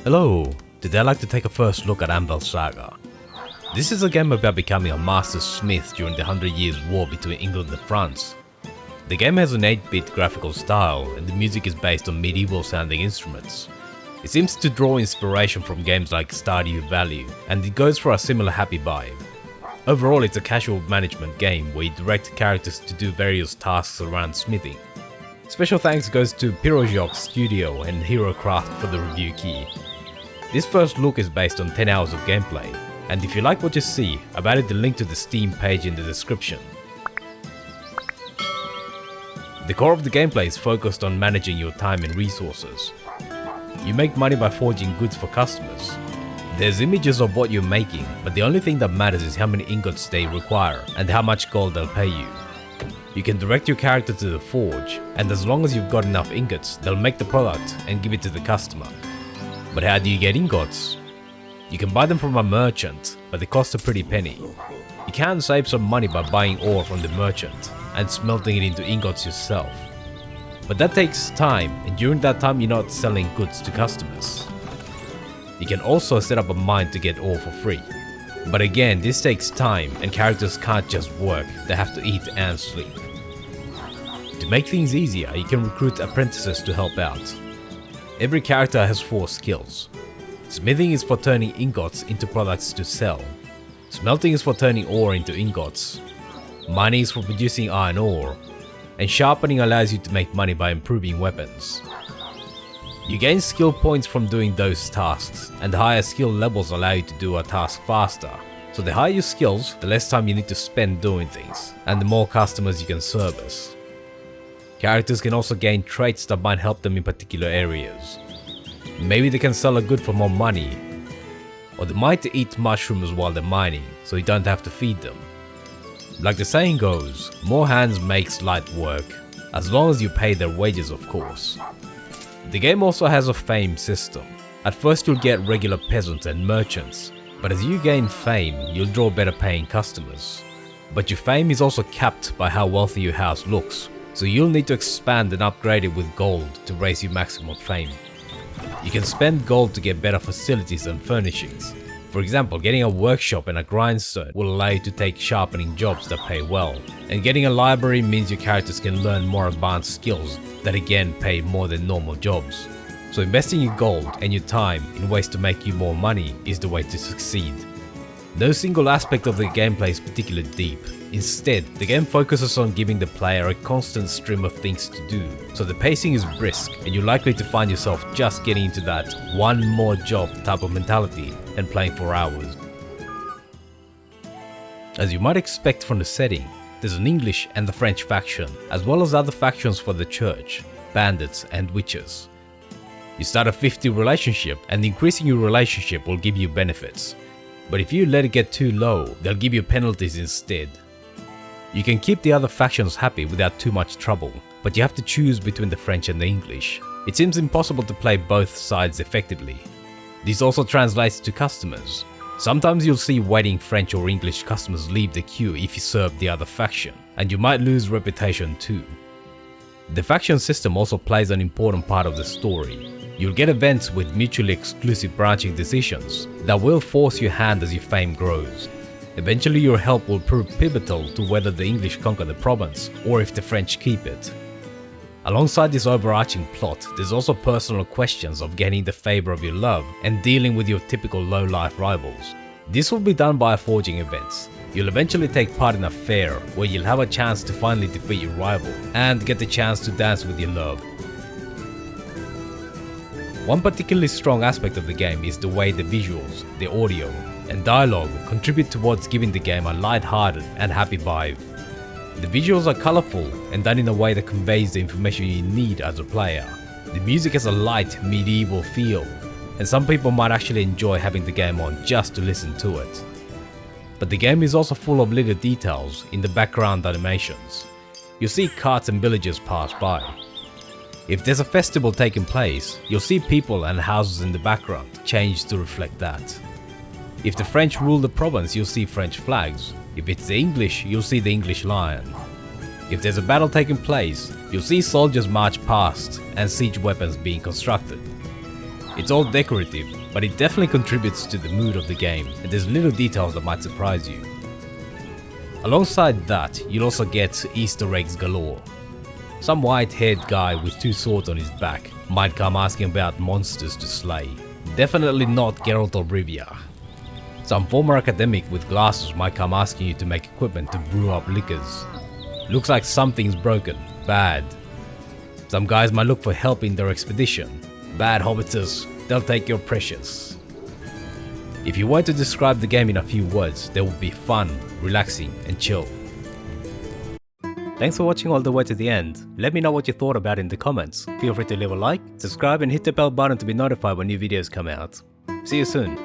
Hello, today I'd like to take a first look at Anvil Saga. This is a game about becoming a master smith during the 100 Years' War between England and France. The game has an 8-bit graphical style and the music is based on medieval sounding instruments. It seems to draw inspiration from games like Stardew Valley, and it goes for a similar happy vibe. Overall, it's a casual management game where you direct characters to do various tasks around smithing. Special thanks goes to Pyrojok Studio and HeroCraft for the review key. This first look is based on 10 hours of gameplay, and if you like what you see, I've added the link to the Steam page in the description. The core of the gameplay is focused on managing your time and resources. You make money by forging goods for customers. There's images of what you're making, but the only thing that matters is how many ingots they require and how much gold they'll pay you. You can direct your character to the forge, and as long as you've got enough ingots, they'll make the product and give it to the customer. But how do you get ingots? You can buy them from a merchant, but they cost a pretty penny. You can save some money by buying ore from the merchant and smelting it into ingots yourself. But that takes time, and during that time you're not selling goods to customers. You can also set up a mine to get ore for free. But again, this takes time and characters can't just work, they have to eat and sleep. To make things easier, you can recruit apprentices to help out. Every character has 4 skills. Smithing is for turning ingots into products to sell. Smelting is for turning ore into ingots. Mining is for producing iron ore. And sharpening allows you to make money by improving weapons. You gain skill points from doing those tasks, and the higher skill levels allow you to do a task faster. So the higher your skills, the less time you need to spend doing things, and the more customers you can service. Characters can also gain traits that might help them in particular areas. Maybe they can sell a good for more money, or they might eat mushrooms while they're mining, so you don't have to feed them. Like the saying goes, more hands makes light work, as long as you pay their wages of course. The game also has a fame system. At first you'll get regular peasants and merchants, but as you gain fame, you'll draw better paying customers. But your fame is also capped by how wealthy your house looks, so you'll need to expand and upgrade it with gold to raise your maximum fame. You can spend gold to get better facilities and furnishings. For example, getting a workshop and a grindstone will allow you to take sharpening jobs that pay well. And getting a library means your characters can learn more advanced skills that again pay more than normal jobs. So investing your gold and your time in ways to make you more money is the way to succeed. No single aspect of the gameplay is particularly deep. Instead, the game focuses on giving the player a constant stream of things to do, so the pacing is brisk and you're likely to find yourself just getting into that one more job type of mentality and playing for hours. As you might expect from the setting, there's an English and the French faction, as well as other factions for the church, bandits and witches. You start a 50 relationship, and increasing your relationship will give you benefits. But if you let it get too low, they'll give you penalties instead. You can keep the other factions happy without too much trouble, but you have to choose between the French and the English. It seems impossible to play both sides effectively. This also translates to customers. Sometimes you'll see waiting French or English customers leave the queue if you serve the other faction, and you might lose reputation too. The faction system also plays an important part of the story. You'll get events with mutually exclusive branching decisions that will force your hand as your fame grows. Eventually your help will prove pivotal to whether the English conquer the province or if the French keep it. Alongside this overarching plot, there's also personal questions of gaining the favor of your love and dealing with your typical low-life rivals. This will be done by forging events. You'll eventually take part in a fair where you'll have a chance to finally defeat your rival and get the chance to dance with your love. One particularly strong aspect of the game is the way the visuals, the audio, and dialogue contribute towards giving the game a light-hearted and happy vibe. The visuals are colourful and done in a way that conveys the information you need as a player. The music has a light, medieval feel, and some people might actually enjoy having the game on just to listen to it. But the game is also full of little details in the background animations. You'll see carts and villagers pass by. If there's a festival taking place, you'll see people and houses in the background change to reflect that. If the French rule the province, you'll see French flags. If it's the English, you'll see the English lion. If there's a battle taking place, you'll see soldiers march past and siege weapons being constructed. It's all decorative, but it definitely contributes to the mood of the game, and there's little details that might surprise you. Alongside that, you'll also get Easter eggs galore. Some white-haired guy with 2 swords on his back might come asking about monsters to slay. Definitely not Geralt of Rivia. Some former academic with glasses might come asking you to make equipment to brew up liquors. Looks like something's broken. Bad. Some guys might look for help in their expedition. Bad hobbiters, they'll take your precious. If you were to describe the game in a few words, they would be fun, relaxing, and chill. Thanks for watching all the way to the end. Let me know what you thought about it in the comments. Feel free to leave a like, subscribe, and hit the bell button to be notified when new videos come out. See you soon.